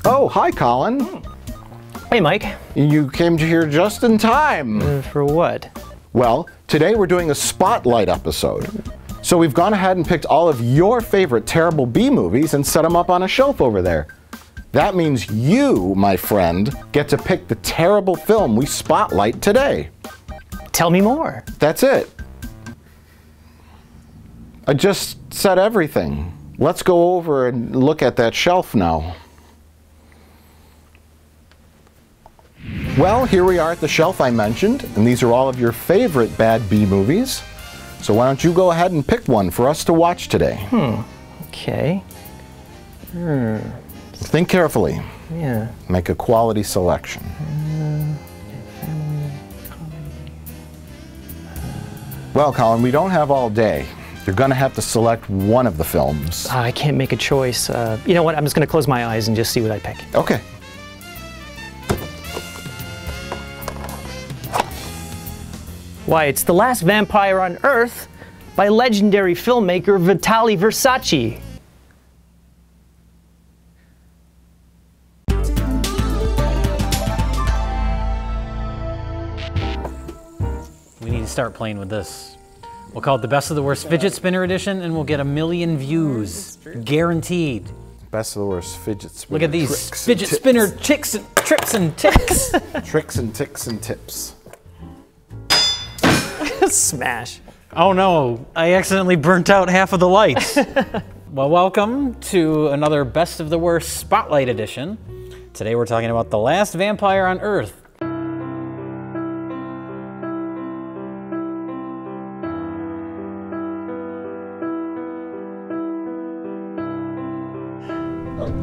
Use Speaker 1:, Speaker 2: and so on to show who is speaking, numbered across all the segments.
Speaker 1: Oh, hi, Colin.
Speaker 2: Hey, Mike.
Speaker 1: You came here just in time.
Speaker 2: For what?
Speaker 1: Well, today we're doing a Spotlight episode. So we've gone ahead and picked all of your favorite terrible B movies and set them up on a shelf over there. That means you, my friend, get to pick the terrible film we spotlight today.
Speaker 2: Tell me more.
Speaker 1: That's it. I just said everything. Let's go over and look at that shelf now. Well, here we are at the shelf I mentioned, and these are all of your favorite bad B movies. So why don't you go ahead and pick one for us to watch today?
Speaker 2: Okay.
Speaker 1: Think carefully.
Speaker 2: Yeah.
Speaker 1: Make a quality selection.
Speaker 2: Family, comedy.
Speaker 1: Well, Colin, we don't have all day. You're going to have to select one of the films.
Speaker 2: I can't make a choice. You know what? I'm just going to close my eyes and just see what I pick.
Speaker 1: Okay.
Speaker 2: Why, it's The Last Vampire on Earth by legendary filmmaker Vitali Versace.
Speaker 3: We need to start playing with this. We'll call it the Best of the Worst Fidget Spinner Edition, and we'll get 1 million views. Guaranteed.
Speaker 1: Best of the worst fidget spinner.
Speaker 3: Look at these fidget spinner tricks and trips and ticks.
Speaker 1: Tricks and ticks and tips.
Speaker 2: Smash.
Speaker 3: Oh no, I accidentally burnt out half of the lights. Well, welcome to another Best of the Worst Spotlight Edition. Today we're talking about The Last Vampire on Earth.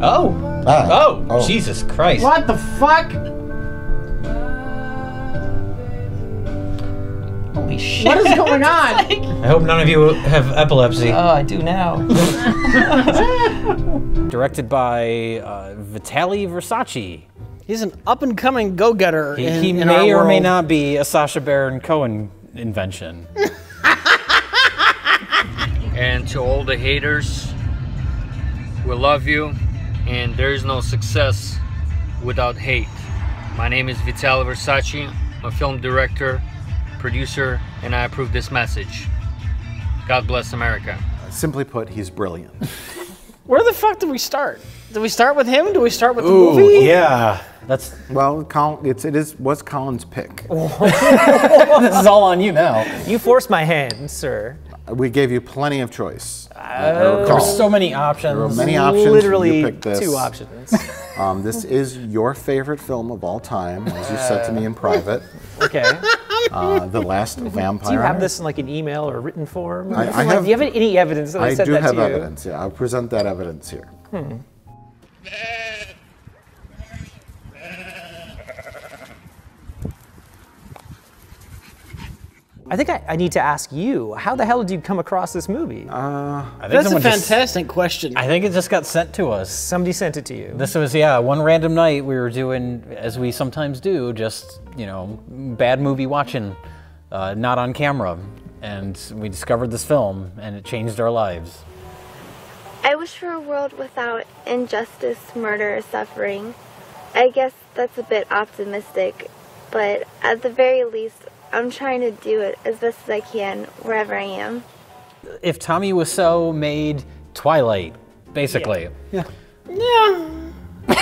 Speaker 3: Oh, Jesus Christ.
Speaker 4: What the fuck?
Speaker 2: Holy shit.
Speaker 4: What is going on?
Speaker 3: I hope none of you have epilepsy.
Speaker 2: Oh, I do now.
Speaker 3: Directed by Vitali Versace.
Speaker 4: He's an up-and-coming go-getter.
Speaker 3: He
Speaker 4: in
Speaker 3: may
Speaker 4: our
Speaker 3: or may
Speaker 4: world.
Speaker 3: not be a Sacha Baron Cohen invention.
Speaker 5: And to all the haters, we love you, and there is no success without hate. My name is Vitali Versace. I'm a film director, producer, and I approve this message. God bless America.
Speaker 1: Simply put, he's brilliant.
Speaker 4: Where the fuck did we start? Did we start with him? Do we start with the movie?
Speaker 3: Yeah. That's
Speaker 1: Well, Colin, was Colin's pick.
Speaker 3: this is all on you now.
Speaker 2: You forced my hand, sir.
Speaker 1: We gave you plenty of choice.
Speaker 3: There were so many options.
Speaker 1: There were many options.
Speaker 2: Literally
Speaker 1: You picked this.
Speaker 2: 2 options.
Speaker 1: This is your favorite film of all time, as you said to me in private.
Speaker 2: Okay.
Speaker 1: The Last Vampire.
Speaker 2: Do you have this in like an email or written form?
Speaker 1: I have-
Speaker 2: Do you have any evidence that I said
Speaker 1: do
Speaker 2: that
Speaker 1: have
Speaker 2: to you?
Speaker 1: evidence, yeah. I'll present that evidence here.
Speaker 2: I think I need to ask you, how the hell did you come across this movie?
Speaker 3: I think
Speaker 4: That's a
Speaker 3: someone just-
Speaker 4: fantastic question.
Speaker 3: I think it just got sent to us.
Speaker 2: Somebody sent it to you.
Speaker 3: This was, yeah, one random night we were doing, as we sometimes do, just, you know, bad movie watching, not on camera. And we discovered this film, and it changed our lives.
Speaker 6: I wish for a world without injustice, murder, or suffering. I guess that's a bit optimistic, but at the very least, I'm trying to do it as best as I can wherever I am.
Speaker 3: If Tommy Wiseau made Twilight, basically.
Speaker 4: Yeah.
Speaker 1: I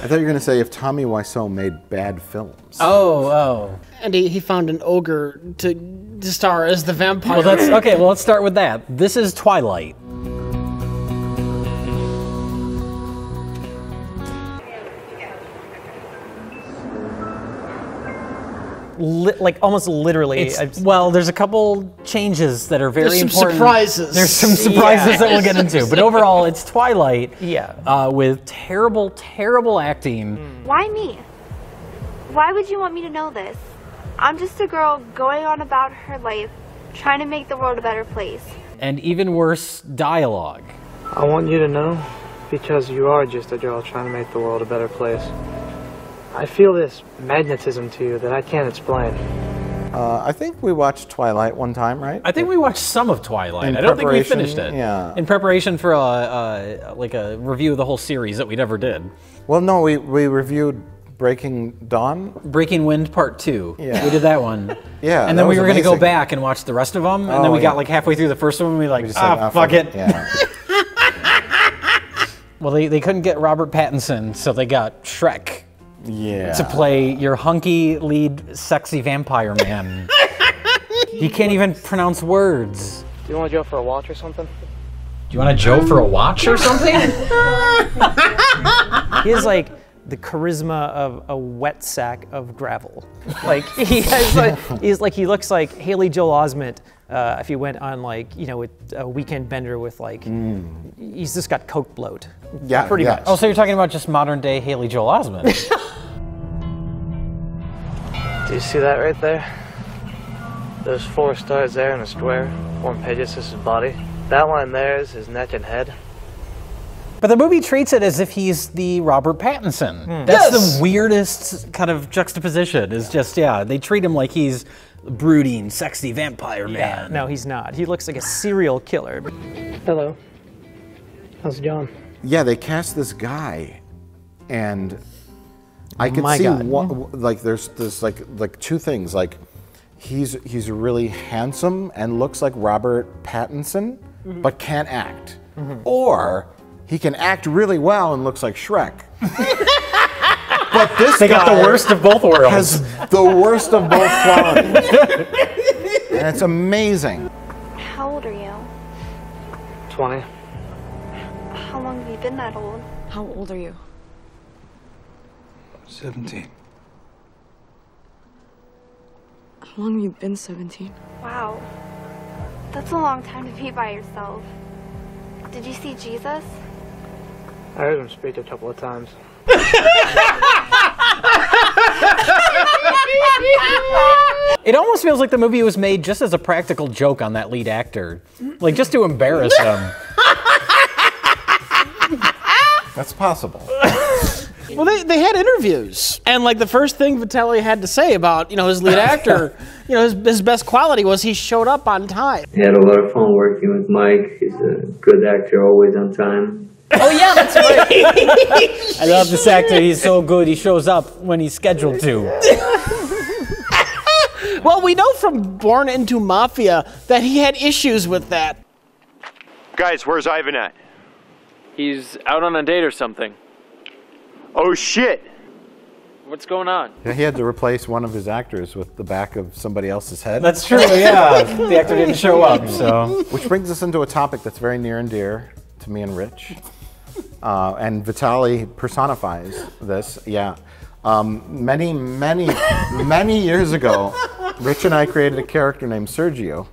Speaker 1: thought you were going to say if Tommy Wiseau made bad films.
Speaker 3: Oh.
Speaker 4: And he found an ogre to star as the vampire.
Speaker 3: Well, that's okay. Well, let's start with that. This is Twilight.
Speaker 2: Like almost literally.
Speaker 3: Well, there's a couple changes that are very
Speaker 4: There's some
Speaker 3: important.
Speaker 4: surprises.
Speaker 3: There's some surprises that we'll get into. But overall, it's Twilight.
Speaker 2: Yeah.
Speaker 3: With terrible, terrible acting.
Speaker 6: Why me? Why would you want me to know this? I'm just a girl going on about her life, trying to make the world a better place.
Speaker 3: And even worse, dialogue.
Speaker 7: I want you to know, because you are just a girl trying to make the world a better place. I feel this magnetism to you that I can't explain.
Speaker 1: I think we watched Twilight one time, right?
Speaker 3: I think we watched some of Twilight.
Speaker 1: In
Speaker 3: I don't think we
Speaker 1: preparation,
Speaker 3: finished it.
Speaker 1: yeah.
Speaker 3: In preparation for like a review of the whole series that we never did.
Speaker 1: Well, no, we reviewed Breaking Dawn.
Speaker 3: Breaking Wind Part 2.
Speaker 1: Yeah.
Speaker 3: We did that one.
Speaker 1: Yeah,
Speaker 3: and
Speaker 1: that
Speaker 3: then we
Speaker 1: was
Speaker 3: were going to go
Speaker 1: amazing.
Speaker 3: back and watch the rest of them, and
Speaker 1: Oh,
Speaker 3: then we got
Speaker 1: yeah.
Speaker 3: like halfway through the first one, and we were like,
Speaker 1: just said,
Speaker 3: fuck it.
Speaker 1: Yeah.
Speaker 3: Well, they couldn't get Robert Pattinson, so they got Shrek
Speaker 1: Yeah.
Speaker 3: to play your hunky lead sexy vampire man. He can't even pronounce words.
Speaker 7: Do you want to go for a watch or something?
Speaker 3: Do you want a Joe for a watch or something?
Speaker 2: He has like the charisma of a wet sack of gravel. Like he has he looks like Haley Joel Osment if he went on like, you know, with a weekend bender with like, he's just got coke bloat.
Speaker 1: Yeah,
Speaker 2: pretty
Speaker 1: yeah.
Speaker 2: much.
Speaker 3: Oh, so you're talking about just modern day Haley Joel Osment.
Speaker 7: Do you see that right there? Those 4 stars there in a square form Pegasus' body. That line there is his neck and head.
Speaker 3: But the movie treats it as if he's the Robert Pattinson. That's the weirdest kind of juxtaposition, is just, yeah, they treat him like he's brooding, sexy vampire man.
Speaker 2: No, he's not. He looks like a serial killer.
Speaker 7: Hello. How's it going?
Speaker 1: Yeah, they cast this guy, and I could
Speaker 2: My
Speaker 1: see
Speaker 2: God.
Speaker 1: like there's like two things. Like he's really handsome and looks like Robert Pattinson, but can't act, or he can act really well and looks like Shrek. But this
Speaker 3: They got
Speaker 1: guy
Speaker 3: the worst of both worlds.
Speaker 1: has the worst of both qualities, and it's amazing.
Speaker 6: How old are you?
Speaker 7: 20.
Speaker 6: How long have you been that old?
Speaker 8: How old are you?
Speaker 9: 17.
Speaker 8: How long have you been 17?
Speaker 6: Wow. That's a long time to be by yourself. Did you see Jesus?
Speaker 7: I heard him speak a couple of times.
Speaker 3: It almost feels like the movie was made just as a practical joke on that lead actor. Like, just to embarrass him.
Speaker 1: That's possible.
Speaker 4: Well, they had interviews, and like the first thing Vitaly had to say about, you know, his lead actor, you know, his best quality was he showed up on time.
Speaker 10: I had a lot of fun working with Mike. He's a good actor, always on time.
Speaker 3: Oh yeah, that's right. I love this actor. He's so good. He shows up when he's scheduled to.
Speaker 4: Well, we know from Born Into Mafia that he had issues with that.
Speaker 11: Guys, where's Ivan at?
Speaker 12: He's out on a date or something.
Speaker 11: Oh shit!
Speaker 12: What's going on?
Speaker 1: Yeah, he had to replace one of his actors with the back of somebody else's head.
Speaker 3: That's true, yeah. The actor didn't show up, so.
Speaker 1: Which brings us into a topic that's very near and dear to me and Rich. And Vitaly personifies this, yeah. Many years ago, Rich and I created a character named Sergio.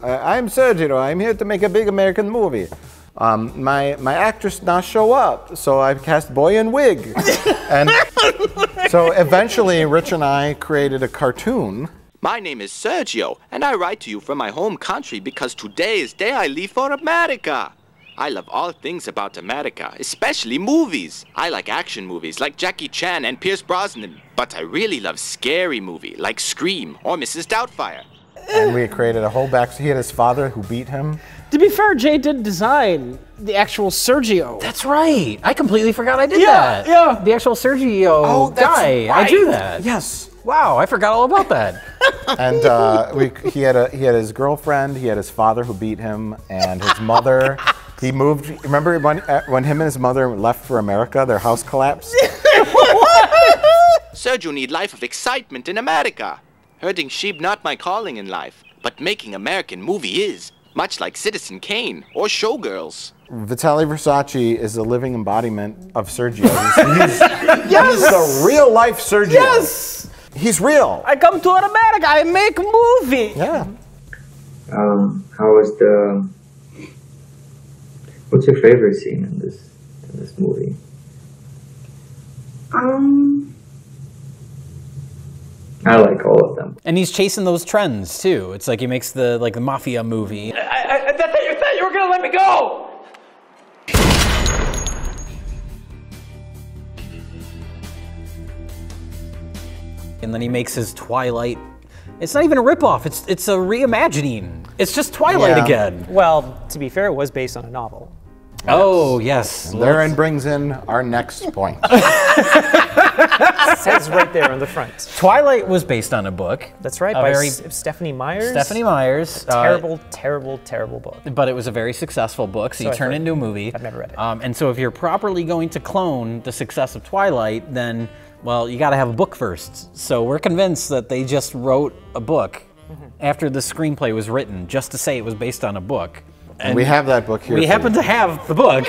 Speaker 1: I'm Sergio, I'm here to make a big American movie. My actress not show up, so I cast boy in wig. And so eventually Rich and I created a cartoon.
Speaker 13: My name is Sergio, and I write to you from my home country because today is day I leave for America. I love all things about America, especially movies. I like action movies like Jackie Chan and Pierce Brosnan, but I really love scary movie like Scream or Mrs. Doubtfire.
Speaker 1: And we created a whole back. He had his father who beat him.
Speaker 4: To be fair, Jay did design the actual Sergio.
Speaker 3: That's right. I completely forgot I did
Speaker 4: Yeah,
Speaker 3: that.
Speaker 4: yeah.
Speaker 3: The actual Sergio guy. I drew that.
Speaker 1: Yes.
Speaker 3: Wow, I forgot all about that.
Speaker 1: And he had his girlfriend, he had his father who beat him, and his mother. He moved. Remember when him and his mother left for America, their house collapsed?
Speaker 13: Sergio need life of excitement in America. Herding sheep not my calling in life, but making American movie is, much like Citizen Kane or Showgirls.
Speaker 1: Vitaly Versace is a living embodiment of Sergio. He's the real life Sergio.
Speaker 4: Yes!
Speaker 1: He's real.
Speaker 4: I come to America, I make movie.
Speaker 1: Yeah.
Speaker 10: How was the... What's your favorite scene in this movie? I like all of them.
Speaker 3: And he's chasing those trends too. It's like he makes the mafia movie.
Speaker 12: I thought you were gonna let me go!
Speaker 3: And then he makes his Twilight It's not even a ripoff. It's a reimagining. It's just Twilight again.
Speaker 2: Well, to be fair, it was based on a novel.
Speaker 3: Oh, yes.
Speaker 1: And therein brings in our next point.
Speaker 2: It says right there on the front.
Speaker 3: Twilight was based on a book.
Speaker 2: That's right, by Stephanie Myers.
Speaker 3: Stephanie Myers.
Speaker 2: Terrible, terrible book.
Speaker 3: But it was a very successful book, so you turn it into a movie.
Speaker 2: I've never read it.
Speaker 3: And so if you're properly going to clone the success of Twilight, then, well, you got to have a book first. So we're convinced that they just wrote a book after the screenplay was written, just to say it was based on a book.
Speaker 1: And we have that book here.
Speaker 3: We happen to have the book,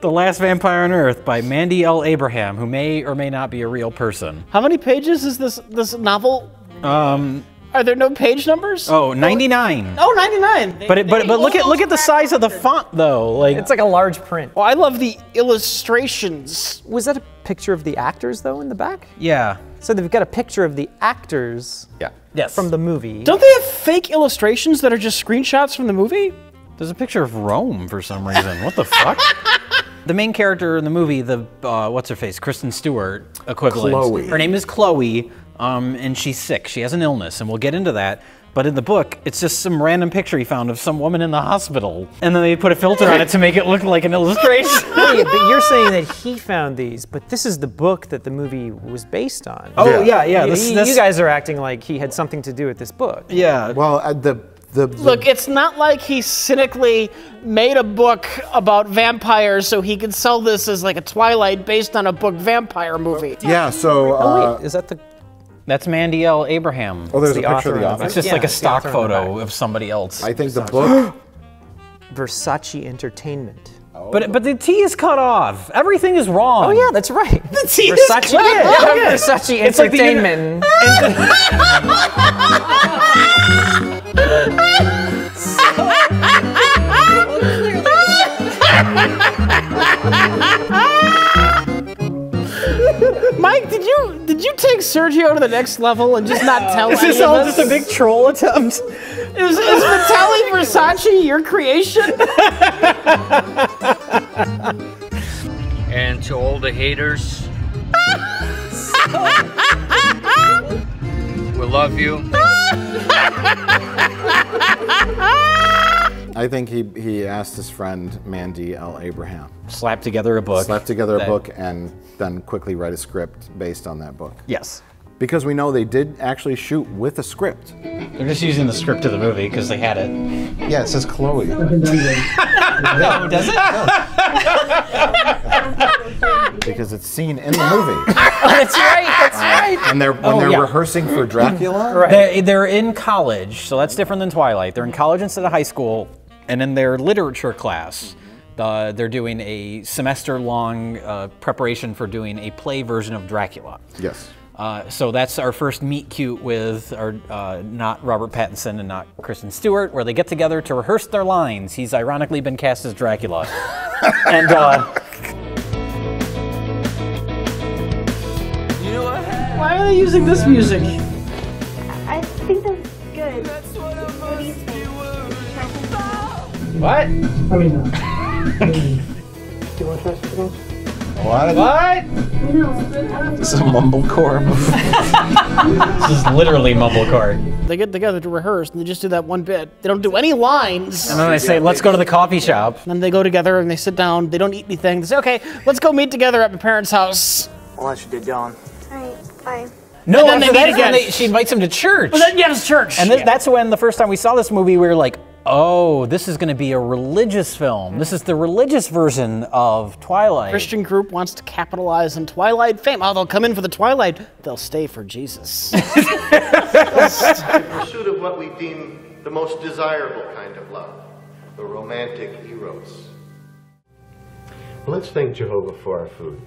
Speaker 3: The Last Vampire on Earth by Mandy L. Abraham, who may or may not be a real person.
Speaker 4: How many pages is this novel? Are there no page numbers?
Speaker 3: Oh, 99.
Speaker 4: Oh, 99.
Speaker 3: But look at the size of the font though. Like
Speaker 2: it's like a large print.
Speaker 4: Oh, I love the illustrations.
Speaker 2: Was that a picture of the actors though in the back?
Speaker 3: Yeah.
Speaker 2: So they've got a picture of the actors.
Speaker 1: Yeah.
Speaker 3: Yes.
Speaker 2: From the movie.
Speaker 4: Don't they have fake illustrations that are just screenshots from the movie?
Speaker 3: There's a picture of Rome for some reason. What the fuck? The main character in the movie, the what's her face, Kristen Stewart equivalent.
Speaker 1: Chloe.
Speaker 3: Her name is Chloe, and she's sick. She has an illness, and we'll get into that. But in the book, it's just some random picture he found of some woman in the hospital, and then they put a filter on it to make it look like an illustration.
Speaker 2: Wait, but you're saying that he found these, but this is the book that the movie was based on.
Speaker 3: Oh yeah.
Speaker 2: You guys are acting like he had something to do with this book.
Speaker 3: Yeah.
Speaker 1: Well,
Speaker 4: Look, it's not like he cynically made a book about vampires so he could sell this as like a Twilight based on a book vampire movie.
Speaker 1: Yeah, so...
Speaker 2: oh wait, is that the...
Speaker 3: That's Mandy L. Abraham.
Speaker 1: Oh, there's a picture of the author?
Speaker 3: It's just like a stock photo of somebody else.
Speaker 1: I think the book...
Speaker 2: Versace Entertainment.
Speaker 1: Oh.
Speaker 3: But the T is cut off. Everything is wrong.
Speaker 2: Oh yeah, that's right.
Speaker 4: The T is cut off.
Speaker 2: Yeah, Versace
Speaker 3: It's like the
Speaker 2: Entertainment.
Speaker 4: Mike, did you take Sergio to the next level and just not tell
Speaker 3: Is
Speaker 4: any
Speaker 3: this
Speaker 4: of
Speaker 3: all
Speaker 4: us?
Speaker 3: just a big troll attempt?
Speaker 4: Is Vitaly Versace your creation?
Speaker 5: And to all the haters, we love you.
Speaker 1: I think he asked his friend Mandy L. Abraham.
Speaker 3: Slap together a book.
Speaker 1: Slap together a book and then quickly write a script based on that book.
Speaker 3: Yes.
Speaker 1: Because we know they did actually shoot with a script.
Speaker 3: They're just using the script of the movie because they had it.
Speaker 1: Yeah, it says Chloe.
Speaker 3: No, does it?
Speaker 1: Because it's seen in the movie.
Speaker 2: That's right.
Speaker 1: And when they're rehearsing for Dracula.
Speaker 2: Right.
Speaker 3: They're in college, so that's different than Twilight. They're in college instead of high school, and in their literature class, they're doing a semester-long preparation for doing a play version of Dracula.
Speaker 1: Yes.
Speaker 3: So that's our first meet cute with not Robert Pattinson and not Kristen Stewart, where they get together to rehearse their lines. He's ironically been cast as Dracula. And
Speaker 4: Why are they using this music?
Speaker 6: I think that's good. What do you think?
Speaker 4: What?
Speaker 8: Do you want to try something else?
Speaker 1: What? This is a mumblecore.
Speaker 3: this is literally mumblecore.
Speaker 4: They get together to rehearse and they just do that one bit. They don't do any lines.
Speaker 3: And then they say, let's go to the coffee shop.
Speaker 4: And then they go together and they sit down. They don't eat anything. They say, okay, let's go meet together at my parents' house.
Speaker 7: I'll let you get going.
Speaker 6: Alright, bye.
Speaker 3: No,
Speaker 4: And then they
Speaker 3: after
Speaker 4: meet
Speaker 3: that,
Speaker 4: again.
Speaker 3: she invites him to church.
Speaker 4: Well, then, yeah, it's church.
Speaker 3: And that's when the first time we saw this movie, we were like, oh, this is going to be a religious film. This is the religious version of Twilight.
Speaker 4: Christian group wants to capitalize on Twilight fame. Oh, they'll come in for the Twilight. They'll stay for Jesus.
Speaker 9: In pursuit of what we deem the most desirable kind of love, the romantic eros. Let's thank Jehovah for our food.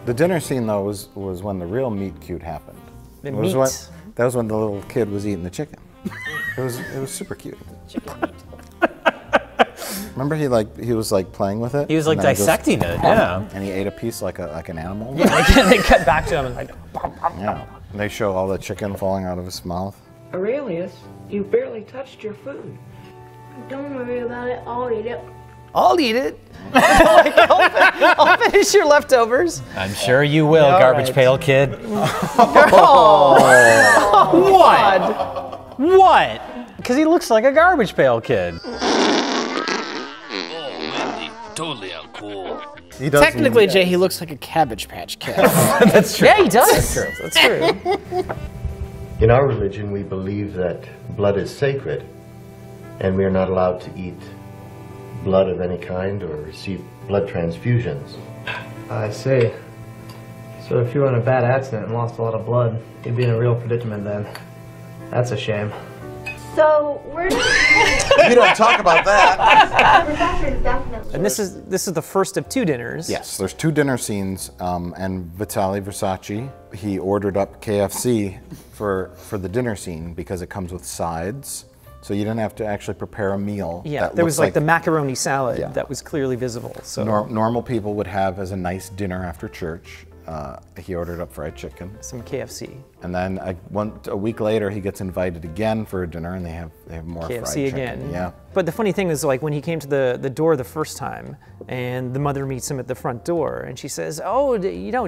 Speaker 1: The dinner scene, though, was when the real meet cute happened.
Speaker 2: The
Speaker 1: It was
Speaker 2: meat.
Speaker 1: that was when the little kid was eating the chicken. It was super cute. Remember he was playing with it?
Speaker 3: He was like
Speaker 1: and then
Speaker 3: dissecting it, yeah.
Speaker 1: And he ate a piece like an animal.
Speaker 2: Yeah, they cut back to him and like.
Speaker 1: Yeah. And they show all the chicken falling out of his mouth.
Speaker 8: Aurelius, you barely touched your food.
Speaker 6: Don't worry about it, I'll eat it.
Speaker 2: I'll eat it. Like, I'll finish your leftovers.
Speaker 3: I'm sure you will,
Speaker 2: All
Speaker 3: garbage
Speaker 2: right.
Speaker 3: pail kid.
Speaker 2: What?
Speaker 3: What? Because he looks like a garbage pail kid.
Speaker 5: Totally uncool.
Speaker 1: He does.
Speaker 4: Technically, Jay, he looks like a Cabbage Patch Kid.
Speaker 3: That's true.
Speaker 2: Yeah, he does.
Speaker 3: That's true.
Speaker 2: That's true.
Speaker 9: In our religion, we believe that blood is sacred, and we are not allowed to eat blood of any kind or receive blood transfusions.
Speaker 7: I see. So if you were in a bad accident and lost a lot of blood, you'd be in a real predicament then. That's a shame.
Speaker 6: So we're
Speaker 1: You don't talk about that.
Speaker 6: Professor, definitely.
Speaker 2: And this is the first of 2 dinners.
Speaker 1: Yes, there's 2 dinner scenes, and Vitaly Versace, he ordered up KFC for the dinner scene because it comes with sides, so you didn't have to actually prepare a meal.
Speaker 2: Yeah,
Speaker 1: that
Speaker 2: there was
Speaker 1: looks
Speaker 2: like the macaroni salad
Speaker 1: Yeah.
Speaker 2: that was clearly visible. So
Speaker 1: normal people would have as a nice dinner after church. He ordered up fried chicken.
Speaker 2: some KFC.
Speaker 1: And then a week later, he gets invited again for a dinner, and they have more fried
Speaker 2: KFC
Speaker 1: chicken.
Speaker 2: again.
Speaker 1: Yeah.
Speaker 2: But the funny thing is, like, when he came to the door the first time, and the mother meets him at the front door, and she says, "Oh,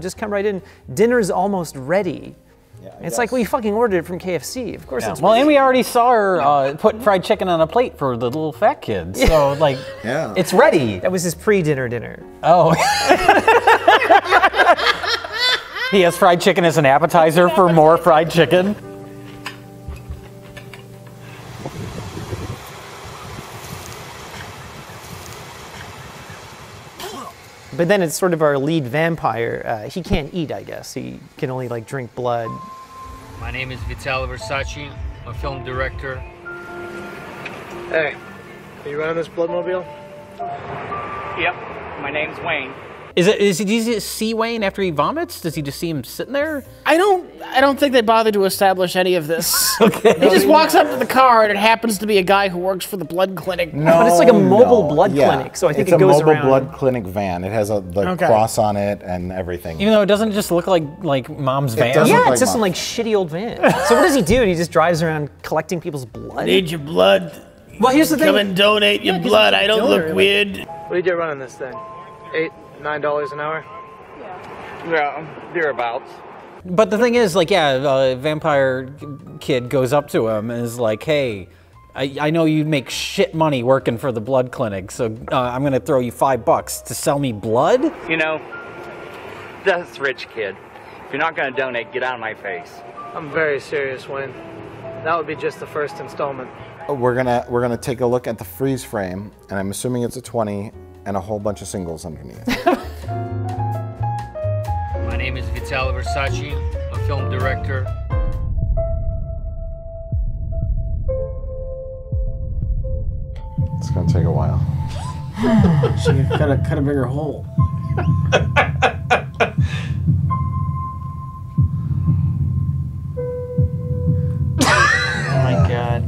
Speaker 2: just come right in. Dinner's almost ready."
Speaker 1: Yeah,
Speaker 2: And it's like, well, you fucking ordered it from KFC. Of course it's
Speaker 3: Well,
Speaker 2: ready.
Speaker 3: and we already saw her put fried chicken on a plate for the little fat kid. So, like,
Speaker 1: Yeah.
Speaker 3: it's ready.
Speaker 2: That was his pre-dinner dinner.
Speaker 3: Oh. He has fried chicken as an appetizer for more fried chicken.
Speaker 2: But then it's sort of our lead vampire. He can't eat, I guess. He can only like drink blood.
Speaker 5: My name is Vitaly Versace. I'm a film director.
Speaker 7: Hey, are you running this bloodmobile?
Speaker 12: Yep, my name's Wayne.
Speaker 3: Does he just see Wayne after he vomits? Does he just see him sitting there?
Speaker 4: I don't think they bothered to establish any of this.
Speaker 3: Okay.
Speaker 4: He just walks up to the car, and it happens to be a guy who works for the blood clinic.
Speaker 1: No,
Speaker 2: But it's like a mobile blood
Speaker 1: yeah.
Speaker 2: clinic, so I think
Speaker 1: it's
Speaker 2: it goes
Speaker 1: a mobile
Speaker 2: around.
Speaker 1: blood clinic van. It has the
Speaker 4: Okay.
Speaker 1: cross on it and everything.
Speaker 3: Even though it doesn't just look like mom's van.
Speaker 1: doesn't.
Speaker 2: Yeah,
Speaker 1: like
Speaker 2: it's just
Speaker 1: mine.
Speaker 2: some like shitty old van. So what does he do? He just drives around collecting people's blood?
Speaker 4: Need your blood?
Speaker 2: Well, here's the thing.
Speaker 4: Come and donate your blood. I don't look weird.
Speaker 7: What do you get running this thing? $8, $9 an hour?
Speaker 12: Yeah, thereabouts.
Speaker 3: But the thing is, like, yeah, vampire kid goes up to him and is like, hey, I know you make shit money working for the blood clinic, so I'm gonna throw you $5 to sell me blood?
Speaker 12: You know, that's rich, kid. If you're not gonna donate, get out of my face.
Speaker 7: I'm very serious, Wayne. That would be just the first installment.
Speaker 1: We're gonna take a look at the freeze frame, and I'm assuming it's a 20 and a whole bunch of singles underneath.
Speaker 5: My name is Vitaly Versace. I'm a film director.
Speaker 1: It's gonna take a while.
Speaker 4: So you gotta cut a bigger hole.
Speaker 2: Oh my god.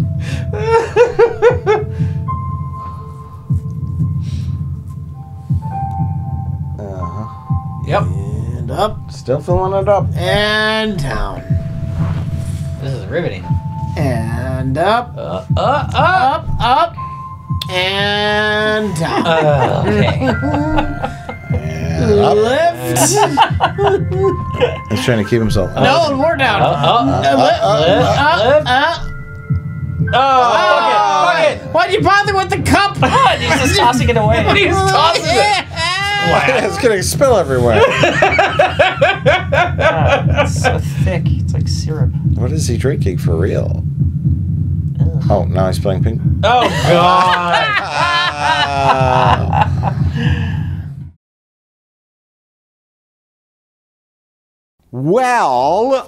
Speaker 3: Yep.
Speaker 4: And up,
Speaker 1: Still filling it up.
Speaker 4: and down.
Speaker 3: This is riveting.
Speaker 4: And up, up, and down.
Speaker 3: Okay.
Speaker 4: Lift.
Speaker 1: He's trying to keep himself.
Speaker 4: No, more down. Lift. Up.
Speaker 3: Oh, fuck it.
Speaker 4: Why'd you bother with the cup?
Speaker 2: He's just tossing it away.
Speaker 4: He's tossing it.
Speaker 1: It's gonna spill everywhere.
Speaker 2: It's so thick. It's like syrup.
Speaker 1: What is he drinking for real? Oh, now he's spilling pink.
Speaker 3: Oh, God.
Speaker 1: Well,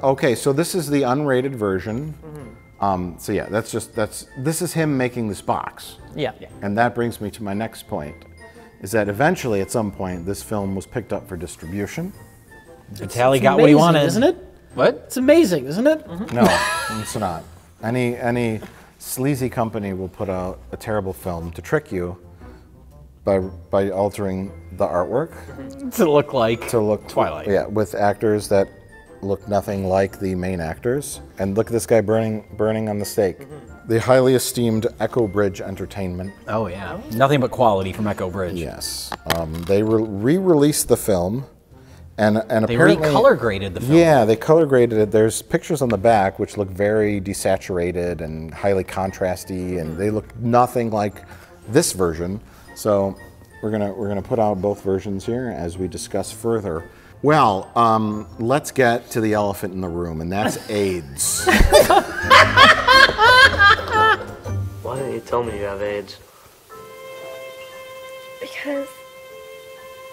Speaker 1: okay, so this is the unrated version. So yeah, this is him making this box.
Speaker 2: Yeah.
Speaker 1: And that brings me to my next point, is that eventually at some point this film was picked up for distribution.
Speaker 3: Vitaly got what he wanted.
Speaker 4: Isn't it?
Speaker 3: What?
Speaker 4: It's amazing, isn't it?
Speaker 1: No, it's not. Any sleazy company will put out a terrible film to trick you by altering the artwork
Speaker 3: To look like
Speaker 1: to look
Speaker 3: Twilight.
Speaker 1: Yeah, with actors that look nothing like the main actors. And look at this guy burning on the stake. The highly esteemed Echo Bridge Entertainment.
Speaker 3: Oh yeah, nothing but quality from Echo Bridge.
Speaker 1: Yes, they re-released the film, and
Speaker 3: they
Speaker 1: apparently
Speaker 3: color graded the film.
Speaker 1: Yeah, they color graded it. There's pictures on the back which look very desaturated and highly contrasty, and they look nothing like this version. So we're gonna put out both versions here as we discuss further. Well, let's get to the elephant in the room, and that's AIDS.
Speaker 7: Why didn't you tell me you have AIDS?
Speaker 6: Because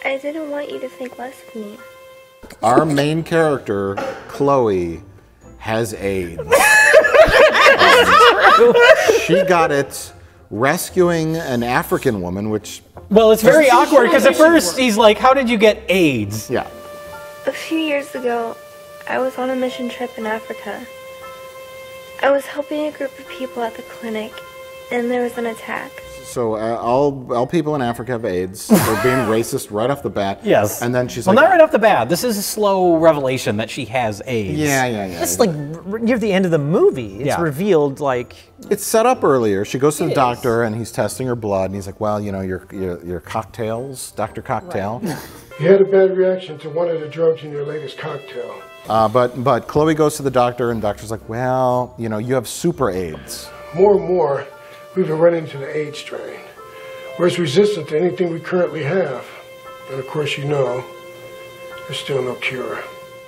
Speaker 6: I didn't want you to think less of me.
Speaker 1: Our main character, Chloe, has AIDS. She got it rescuing an African woman, which...
Speaker 3: Well, it's very awkward, because at first he's like, how did you get AIDS?
Speaker 1: Yeah.
Speaker 6: A few years ago, I was on a mission trip in Africa. I was helping a group of people at the clinic, and there was an attack.
Speaker 1: So all people in Africa have AIDS. They're being racist right off the bat.
Speaker 3: Yes.
Speaker 1: And then she's
Speaker 3: well,
Speaker 1: like...
Speaker 3: not right off the bat. This is a slow revelation that she has AIDS.
Speaker 1: Yeah.
Speaker 2: It's like near the end of the movie. It's revealed like...
Speaker 1: It's set up earlier. She goes to the doctor, and he's testing her blood, and he's like, well, you know, your cocktails, Dr. Cocktail.
Speaker 14: Right. You had a bad reaction to one of the drugs in your latest cocktail.
Speaker 1: But Chloe goes to the doctor, and the doctor's like, well, you know, you have super AIDS.
Speaker 14: More and more, we've been running into the AIDS strain, where it's resistant to anything we currently have. And of course, you know, there's still no cure.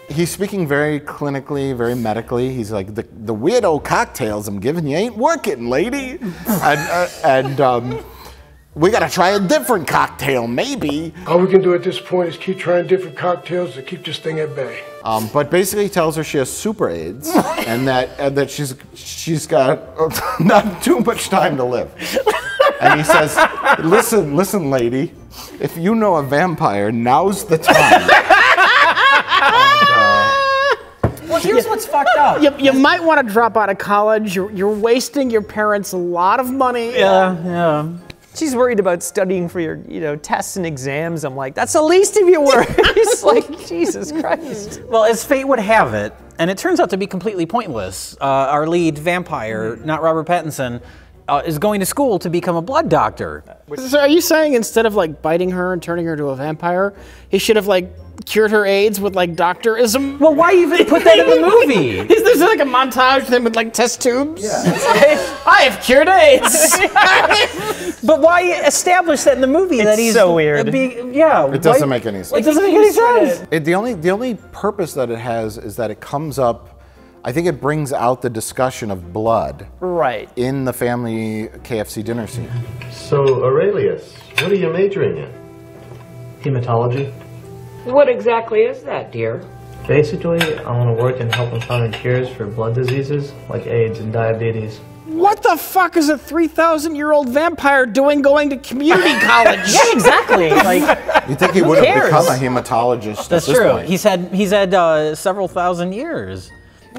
Speaker 1: He's speaking very clinically, very medically. He's like, the weirdo cocktails I'm giving you ain't working, lady. and we gotta try a different cocktail, maybe.
Speaker 14: All we can do at this point is keep trying different cocktails to keep this thing at bay.
Speaker 1: But basically he tells her she has super AIDS and that she's got not too much time to live. And he says, listen, lady, if you know a vampire, now's the time.
Speaker 2: Well, here's what's fucked up.
Speaker 4: You might want to drop out of college. You're wasting your parents a lot of money.
Speaker 2: Yeah. She's worried about studying for your, tests and exams. I'm like, that's the least of your worries. Like, Jesus Christ.
Speaker 3: Well, as fate would have it, and it turns out to be completely pointless, our lead vampire, not Robert Pattinson, is going to school to become a blood doctor.
Speaker 4: So are you saying instead of like biting her and turning her into a vampire, he should have like cured her AIDS with like doctorism?
Speaker 3: Well, why even put that in the movie?
Speaker 4: Is there like a montage of him with like test tubes? Yeah. I have cured AIDS.
Speaker 3: But why establish that in the movie?
Speaker 2: It's
Speaker 3: that he's
Speaker 2: so weird.
Speaker 1: It doesn't make any sense.
Speaker 3: It doesn't make any sense.
Speaker 1: The only purpose that it has is that it comes up. I think it brings out the discussion of blood.
Speaker 2: Right.
Speaker 1: In the family KFC dinner scene.
Speaker 9: So, Aurelius, what are you majoring in?
Speaker 15: Hematology.
Speaker 16: What exactly is that, dear?
Speaker 15: Basically, I want to work in helping finding cures for blood diseases like AIDS and diabetes.
Speaker 4: What the fuck is a 3,000-year-old vampire doing going to community college?
Speaker 2: Yeah, exactly. Like,
Speaker 1: you think he would have become a hematologist?
Speaker 3: That's
Speaker 1: at this
Speaker 3: true.
Speaker 1: point.
Speaker 3: He's had several thousand years.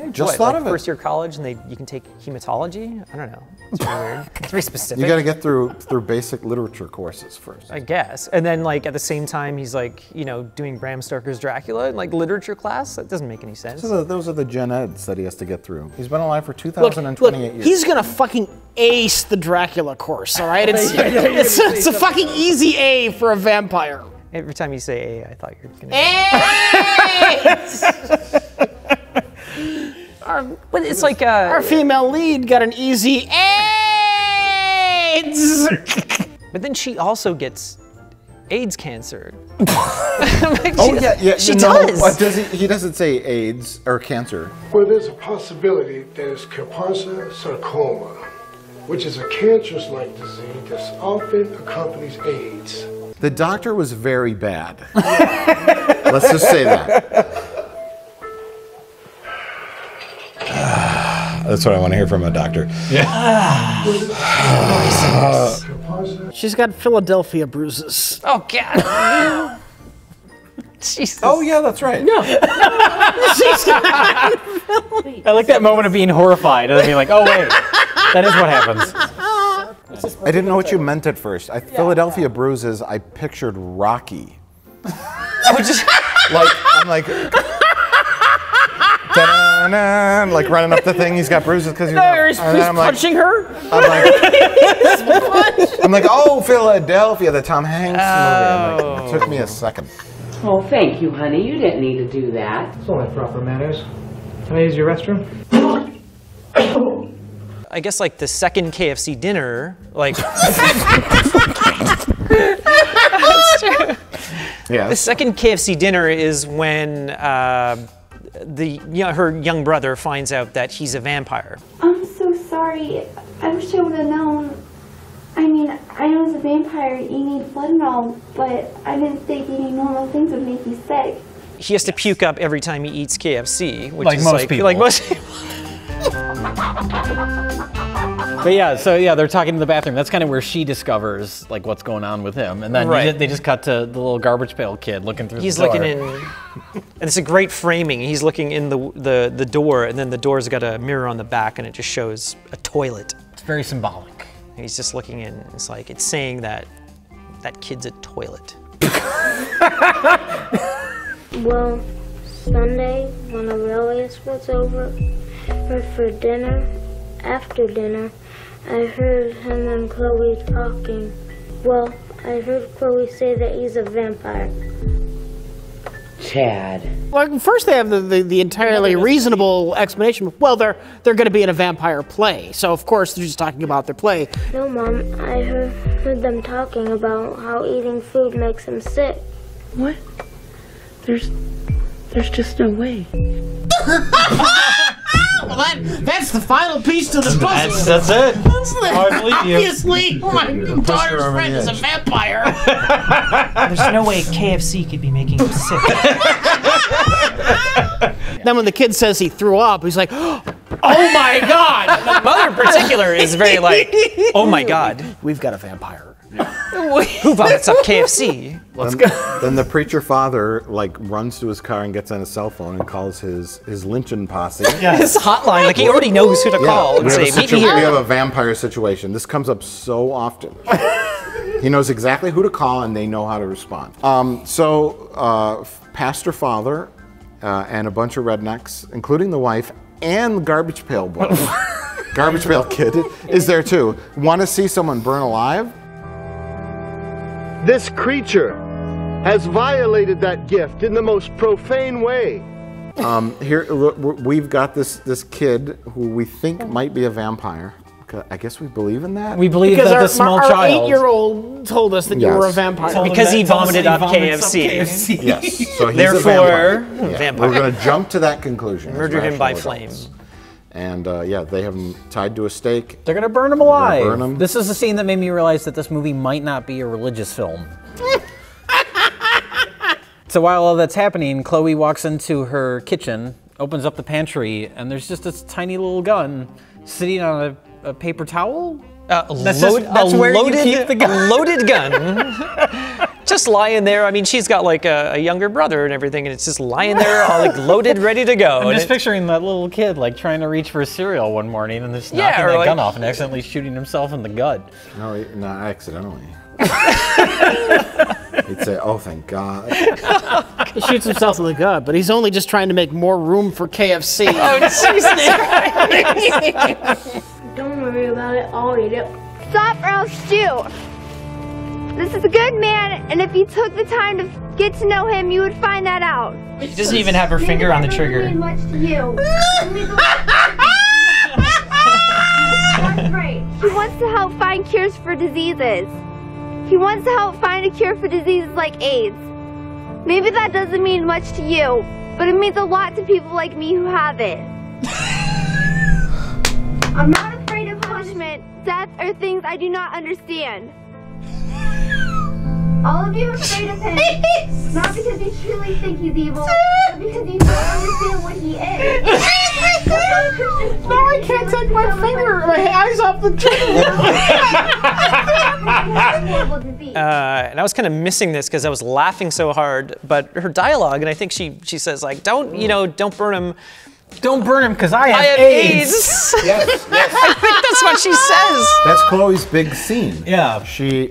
Speaker 1: Just thought of it.
Speaker 2: First year college, and you can take hematology. I don't know. It's really weird. It's very specific.
Speaker 1: You got to get through basic literature courses first.
Speaker 2: I guess, and then like at the same time, he's like doing Bram Stoker's Dracula in like literature class. That doesn't make any sense.
Speaker 1: Those are the gen eds that he has to get through. He's been alive for 2,028 years.
Speaker 4: He's gonna fucking ace the Dracula course. All right, it's a fucking easy A for a vampire.
Speaker 2: Every time you say A, I thought you were gonna. But it's like
Speaker 4: our female lead got an easy AIDS.
Speaker 2: But then she also gets AIDS cancer.
Speaker 1: She does. He doesn't say AIDS or cancer.
Speaker 14: Well, there's a possibility that it's Kaposi sarcoma, which is a cancerous-like disease that often accompanies AIDS.
Speaker 1: The doctor was very bad. Let's just say that. That's what I want to hear from a doctor.
Speaker 4: Yeah. She's got Philadelphia bruises.
Speaker 2: Oh, God. Jesus.
Speaker 1: Oh, yeah, that's right.
Speaker 4: No.
Speaker 3: I like that moment of being horrified and being like, oh, wait, that is what happens.
Speaker 1: I didn't know what you meant at first. Philadelphia bruises, I pictured Rocky. I'm like... da-da-da, like running up the thing. He's got bruises because he's
Speaker 4: punching her.
Speaker 1: I'm like, oh, Philadelphia, the Tom Hanks movie. I'm like, it took me a second.
Speaker 16: Oh, thank you, honey. You didn't need to do that.
Speaker 15: It's only proper manners. Can I use your restroom?
Speaker 2: I guess like the second KFC dinner, like. That's true.
Speaker 1: Yeah.
Speaker 2: The second KFC dinner is when her young brother finds out that he's a vampire.
Speaker 6: I'm so sorry. I wish I would have known. I mean, I know as a vampire you need blood and all, but I didn't think eating normal things would make you sick.
Speaker 2: He has to puke up every time he eats KFC, which
Speaker 3: Like
Speaker 2: is
Speaker 3: most people.
Speaker 2: like most people.
Speaker 3: But yeah, so yeah, they're talking in the bathroom. That's kind of where she discovers like what's going on with him, and then they just cut to the little garbage pail kid looking through.
Speaker 2: He's
Speaker 3: the door.
Speaker 2: looking in, and it's a great framing. He's looking in the door, and then the door's got a mirror on the back, and it just shows a toilet.
Speaker 3: It's very symbolic.
Speaker 2: And he's just looking in. It's like it's saying that that kid's a toilet.
Speaker 17: Well, Sunday when the release was over, for dinner, after dinner, I heard him and Chloe talking. Well, I heard Chloe say that he's a vampire.
Speaker 16: Chad.
Speaker 4: Well, first they have the entirely reasonable explanation. Well, they're going to be in a vampire play, so of course they're just talking about their play.
Speaker 17: No, Mom, I heard them talking about how eating food makes him sick.
Speaker 16: What? There's just no way.
Speaker 4: Well, that's the final piece to the puzzle.
Speaker 3: That's it.
Speaker 4: Obviously, my daughter's friend is a vampire.
Speaker 2: There's no way KFC could be making him sick.
Speaker 4: Then when the kid says he threw up, he's like, oh my God.
Speaker 2: The mother in particular is very like, oh my God.
Speaker 4: We've got a vampire.
Speaker 2: Who vomits up KFC?
Speaker 1: Let's go. Then the preacher father like runs to his car and gets on his cell phone and calls his lynching posse.
Speaker 2: Yeah. His hotline, like he already knows who to call and say, meet me here.
Speaker 1: We have a vampire situation. This comes up so often. He knows exactly who to call and they know how to respond. Pastor father and a bunch of rednecks, including the wife and the garbage pail boy, garbage pail kid is there too. Want to see someone burn alive?
Speaker 9: This creature has violated that gift in the most profane way.
Speaker 1: Here we've got this kid who we think might be a vampire. I guess we believe in that.
Speaker 3: We believe
Speaker 4: because
Speaker 3: that the small
Speaker 4: our
Speaker 3: child
Speaker 4: 8-year-old told us that you were a vampire.
Speaker 2: Because he vomited up KFC.
Speaker 1: Yes, so he's
Speaker 2: therefore,
Speaker 1: a vampire. We're going to jump to that conclusion.
Speaker 2: Murdered him by flame.
Speaker 1: And yeah, they have him tied to a stake.
Speaker 3: They're gonna burn him alive.
Speaker 1: Burn him.
Speaker 3: This is the scene that made me realize that this movie might not be a religious film. So while all that's happening, Chloe walks into her kitchen, opens up the pantry, and there's just this tiny little gun sitting on a paper towel.
Speaker 2: That's where you keep the gun. A loaded gun. Just lying there. I mean, she's got like a younger brother and everything, and it's just lying there, all like loaded, ready to go.
Speaker 3: I'm just picturing that little kid like trying to reach for a cereal one morning and just knocking that gun off and accidentally shooting himself in the gut.
Speaker 1: No, not accidentally. He'd say, "Oh, thank God."
Speaker 4: He shoots himself in the gut, but he's only just trying to make more room for KFC.
Speaker 2: Oh, Jesus Christ.
Speaker 17: Don't worry about it, I'll eat it.
Speaker 6: Stop or I'll shoot. This is a good man, and if you took the time to get to know him, you would find that out.
Speaker 2: She doesn't even have her finger on the trigger.
Speaker 6: Mean much to you. That's right. He wants to help find cures for diseases. He wants to help find a cure for diseases like AIDS. Maybe that doesn't mean much to you, but it means a lot to people like me who have it. I'm not afraid of punishment, death, or things I do not understand. All of you are afraid of him, not because you truly think he's evil, but because you don't understand what he is.
Speaker 4: Now I can't take my eyes off the trigger.
Speaker 2: And I was kind of missing this because I was laughing so hard, but her dialogue, and I think she says like, don't burn him.
Speaker 3: Don't burn him because I have AIDS.
Speaker 1: Yes.
Speaker 2: I think that's what she says.
Speaker 1: That's Chloe's big scene.
Speaker 3: Yeah.
Speaker 1: She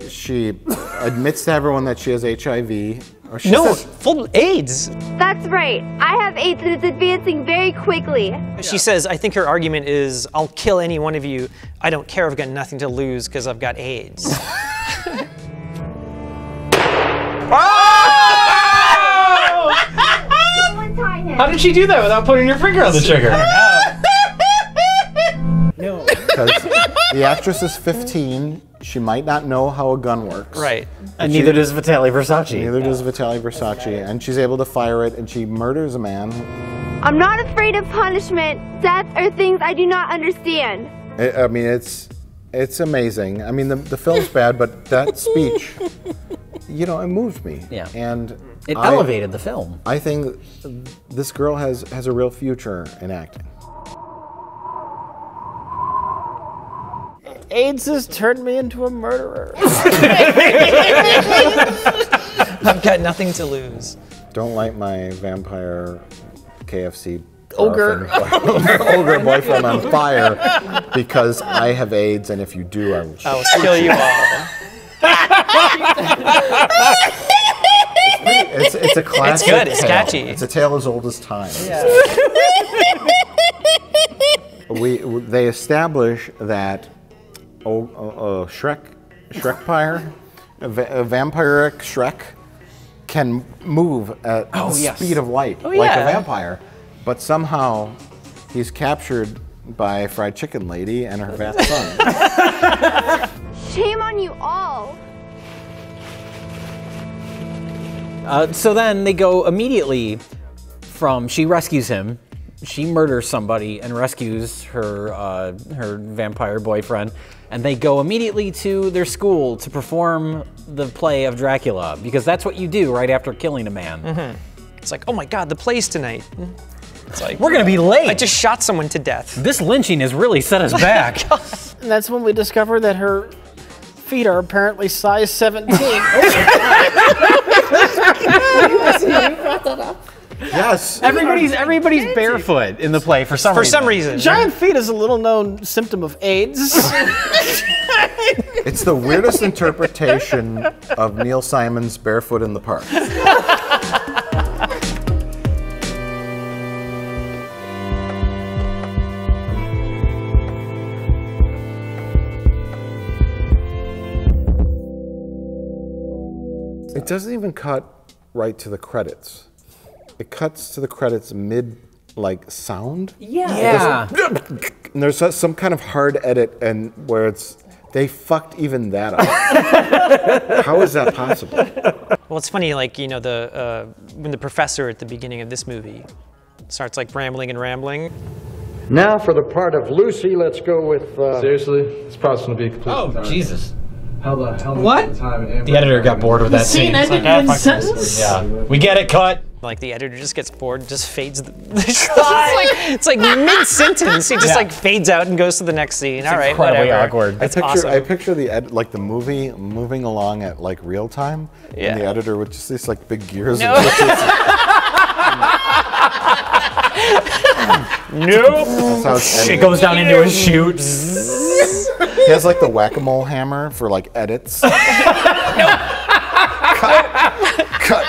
Speaker 1: admits to everyone that she has HIV. Or she
Speaker 2: No,
Speaker 1: says,
Speaker 2: full AIDS.
Speaker 6: That's right. I have AIDS and it's advancing very quickly.
Speaker 2: She says, I think her argument is, I'll kill any one of you. I don't care, I've got nothing to lose because I've got AIDS.
Speaker 3: How did she do that without putting her finger on the trigger?
Speaker 2: No.
Speaker 1: Because the actress is 15. She might not know how a gun works.
Speaker 2: Right.
Speaker 3: And neither does Vitaly Versace.
Speaker 1: Neither does Vitaly Versace. And she's able to fire it, and she murders a man.
Speaker 6: I'm not afraid of punishment, death, or things I do not understand.
Speaker 1: I mean, it's amazing. I mean, the film's bad, but that speech, you know, it moved me.
Speaker 3: Yeah.
Speaker 1: And
Speaker 3: it elevated the film.
Speaker 1: I think this girl has a real future in acting.
Speaker 4: AIDS has turned me into a murderer.
Speaker 2: I've got nothing to lose.
Speaker 1: Don't light my vampire KFC
Speaker 4: Ogre.
Speaker 1: ogre boyfriend on fire because I have AIDS, and if you do, I will
Speaker 2: kill you all.
Speaker 1: It's a classic.
Speaker 2: It's good. It's
Speaker 1: tale.
Speaker 2: catchy.
Speaker 1: It's a tale as old as time.
Speaker 2: Yeah.
Speaker 1: They establish that Shrekpire, a vampiric Shrek, can move at the speed of light, like a vampire, but somehow he's captured by Fried Chicken Lady and her fat son.
Speaker 6: Shame on you all.
Speaker 3: So then they go immediately from she rescues him, she murders somebody and rescues her her vampire boyfriend, and they go immediately to their school to perform the play of Dracula, because that's what you do right after killing a man.
Speaker 2: Mm-hmm. It's like, oh my God, the play's tonight. It's like,
Speaker 3: we're gonna be late.
Speaker 2: I just shot someone to death.
Speaker 3: This lynching has really set us back.
Speaker 4: And that's when we discover that her feet are apparently size 17.
Speaker 1: Yes.
Speaker 3: Everybody's barefoot in the play for some reason.
Speaker 4: Giant feet is a little known symptom of AIDS.
Speaker 1: It's the weirdest interpretation of Neil Simon's Barefoot in the Park. It doesn't even cut right to the credits. It cuts to the credits mid, like, sound.
Speaker 3: Yeah.
Speaker 1: And there's some kind of hard edit, and where they fucked even that up. How is that possible?
Speaker 2: Well, it's funny, like, you know, when the professor at the beginning of this movie starts like rambling and rambling.
Speaker 18: Now for the part of Lucy, let's go with.
Speaker 19: Seriously, this process will be complete.
Speaker 3: Oh, Jesus.
Speaker 19: How the hell
Speaker 4: What?
Speaker 3: The editor got bored with that scene.
Speaker 4: ended
Speaker 3: It's like,
Speaker 4: mid-sentence?
Speaker 3: Yeah, we get it, cut.
Speaker 2: Like the editor just gets bored and just fades the it's like mid-sentence. He just like fades out and goes to the next scene. All right,
Speaker 3: incredibly
Speaker 2: whatever.
Speaker 3: awkward.
Speaker 2: That's awesome.
Speaker 1: I picture the movie moving along at like real time, and the editor with just these like big gears.
Speaker 2: No.
Speaker 3: Nope. It goes down into a chute.
Speaker 1: He has like the whack-a-mole hammer for like edits. Cut.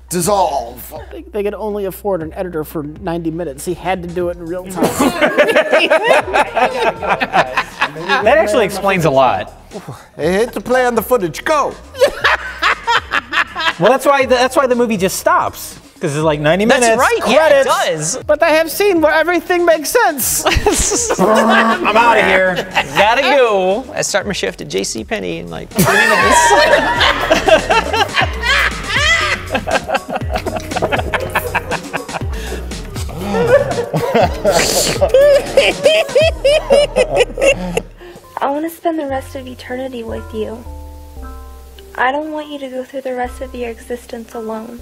Speaker 1: Dissolve.
Speaker 4: They could only afford an editor for 90 minutes. He had to do it in real time.
Speaker 3: That actually explains a lot.
Speaker 1: I hate to play on the footage. Go.
Speaker 3: Well, that's why the movie just stops. Because it's like 90 minutes.
Speaker 2: That's right, yeah, it does.
Speaker 4: But I have seen where everything makes sense.
Speaker 3: I'm out of here.
Speaker 2: Gotta go. I start my shift at JCPenney in like 3 minutes.
Speaker 6: I want to spend the rest of eternity with you. I don't want you to go through the rest of your existence alone.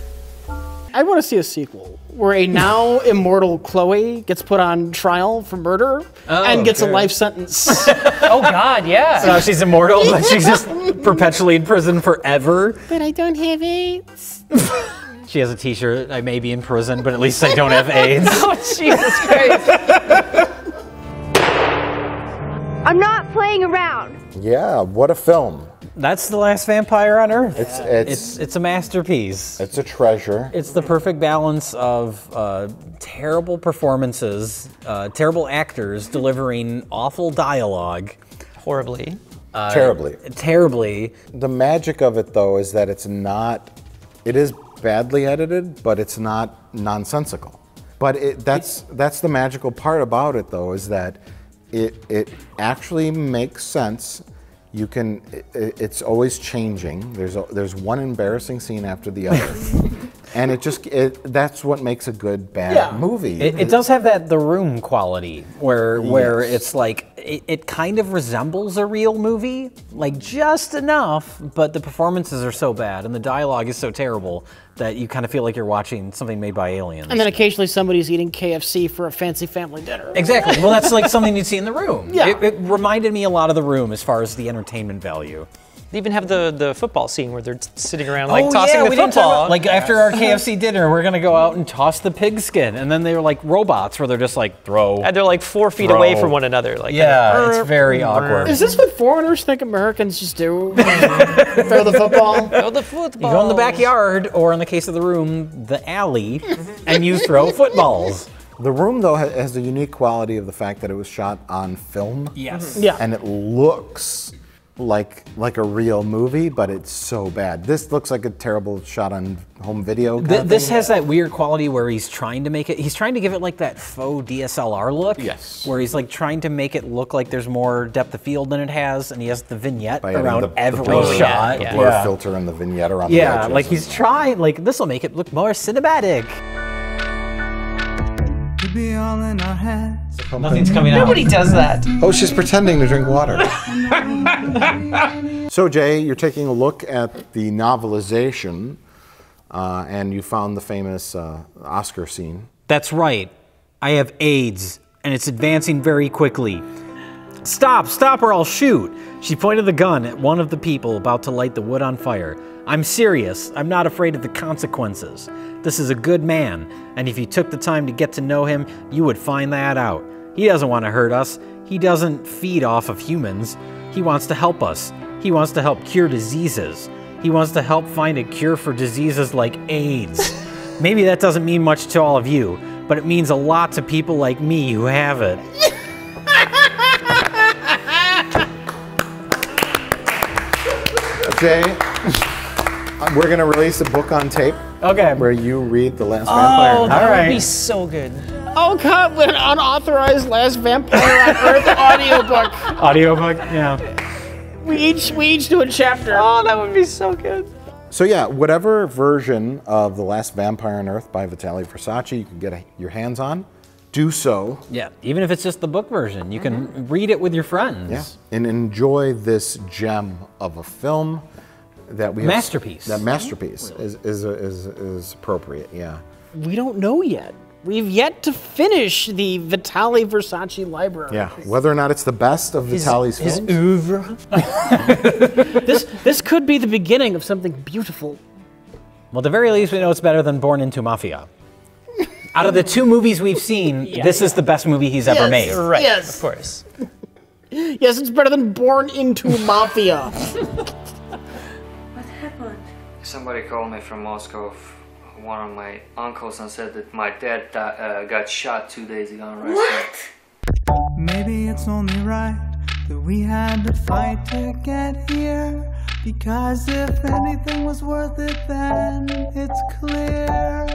Speaker 4: I want to see a sequel where a now immortal Chloe gets put on trial for murder and gets a life sentence.
Speaker 2: Oh God, yeah.
Speaker 3: So now she's immortal, but she's just perpetually in prison forever.
Speaker 4: But I don't have AIDS.
Speaker 3: She has a t-shirt, I may be in prison, but at least I don't have AIDS.
Speaker 2: Oh, Jesus Christ.
Speaker 6: I'm not playing around.
Speaker 1: Yeah, what a film.
Speaker 3: That's The Last Vampire on Earth.
Speaker 1: It's
Speaker 3: a masterpiece.
Speaker 1: It's a treasure.
Speaker 3: It's the perfect balance of terrible performances, terrible actors delivering awful dialogue.
Speaker 2: Horribly.
Speaker 1: Terribly.
Speaker 3: Terribly.
Speaker 1: The magic of it, though, is that it is badly edited, but it's not nonsensical. But that's the magical part about it, though, is that it actually makes sense. It's always changing. There's one embarrassing scene after the other. And that's what makes a good bad movie.
Speaker 3: It does have that The Room quality, where it's like, it kind of resembles a real movie, like just enough, but the performances are so bad and the dialogue is so terrible that you kind of feel like you're watching something made by aliens.
Speaker 4: And then occasionally somebody's eating KFC for a fancy family dinner.
Speaker 3: Exactly. Well, that's like something you'd see in The Room.
Speaker 4: Yeah.
Speaker 3: It reminded me a lot of The Room as far as the entertainment value.
Speaker 2: They even have the football scene where they're sitting around tossing the football.
Speaker 3: Like after our KFC dinner, we're gonna go out and toss the pigskin, and then they're like robots where they're just like throw.
Speaker 2: And they're like 4 feet away from one another. Like
Speaker 3: it's very awkward.
Speaker 4: Is this what foreigners think Americans just do? Throw the football?
Speaker 2: Throw the football.
Speaker 3: You go in the backyard, or in the case of The Room, the alley, and you throw footballs.
Speaker 1: The Room, though, has the unique quality of the fact that it was shot on film.
Speaker 3: Yes.
Speaker 4: Yeah.
Speaker 1: And it looks like a real movie, but it's so bad. This looks like a terrible shot on home video.
Speaker 3: This has that weird quality where he's trying to give it like that faux DSLR look.
Speaker 1: Yes.
Speaker 3: Where he's like trying to make it look like there's more depth of field than it has, and he has the vignette
Speaker 1: By
Speaker 3: around every
Speaker 1: blur,
Speaker 3: shot.
Speaker 1: The blur filter and the vignette around the
Speaker 3: Yeah,
Speaker 1: edges.
Speaker 3: like he's trying, like this will make it look more cinematic.
Speaker 20: Be all in our heads.
Speaker 3: Nothing's coming out.
Speaker 2: Nobody does that.
Speaker 1: Oh, she's pretending to drink water. So, Jay, you're taking a look at the novelization, and you found the famous Oscar scene.
Speaker 3: That's right. I have AIDS, and it's advancing very quickly. Stop, or I'll shoot. She pointed the gun at one of the people about to light the wood on fire. I'm serious. I'm not afraid of the consequences. This is a good man, and if you took the time to get to know him, you would find that out. He doesn't want to hurt us. He doesn't feed off of humans. He wants to help us. He wants to help cure diseases. He wants to help find a cure for diseases like AIDS. Maybe that doesn't mean much to all of you, but it means a lot to people like me who have it.
Speaker 1: Jay, we're going to release a book on tape.
Speaker 3: Okay.
Speaker 1: Where you read The Last Vampire.
Speaker 2: Oh, that would be so good.
Speaker 4: Oh God, with an unauthorized Last Vampire on Earth audiobook.
Speaker 3: Audiobook, yeah.
Speaker 4: We each do a chapter.
Speaker 2: Oh, that would be so good.
Speaker 1: So yeah, whatever version of The Last Vampire on Earth by Vitaly Versace you can get your hands on, do so.
Speaker 3: Yeah, even if it's just the book version, you can read it with your friends.
Speaker 1: Yeah, and enjoy this gem of a film that we have.
Speaker 3: Masterpiece.
Speaker 1: That masterpiece is appropriate. Yeah.
Speaker 4: We don't know yet. We've yet to finish the Vitaly Versace library.
Speaker 1: Yeah, whether or not it's the best of Vitaly's films.
Speaker 2: His oeuvre.
Speaker 4: This could be the beginning of something beautiful.
Speaker 3: Well, at the very least, we know it's better than Born into Mafia. Out of the 2 movies we've seen, this is the best movie he's ever made.
Speaker 2: Right,
Speaker 4: Yes.
Speaker 2: of course.
Speaker 4: Yes, it's better than Born into Mafia.
Speaker 17: What happened?
Speaker 5: Somebody called me from Moscow, one of my uncles, and said that my dad got shot 2 days ago.
Speaker 17: What?
Speaker 20: Maybe it's only right that we had to fight to get here. Because if anything was worth it, then it's clear